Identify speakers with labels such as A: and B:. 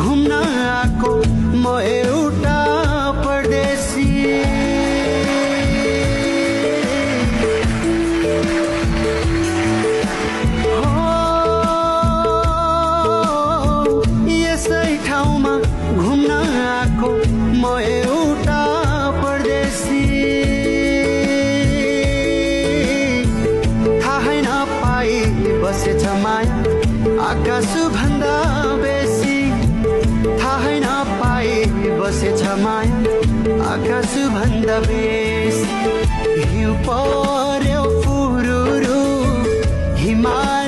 A: घुम्न आको म एउटा परदेशी। यसै ठाउँमा घुम्न आको म एउटा परदेशी। थाहै नपाई बसेछ माया आकाश भन्दा बेसी। थाहै नपाई बसेछ माया आकाश भन्दा बेसी। हिउँ पर्यो फुरुरु हिमाल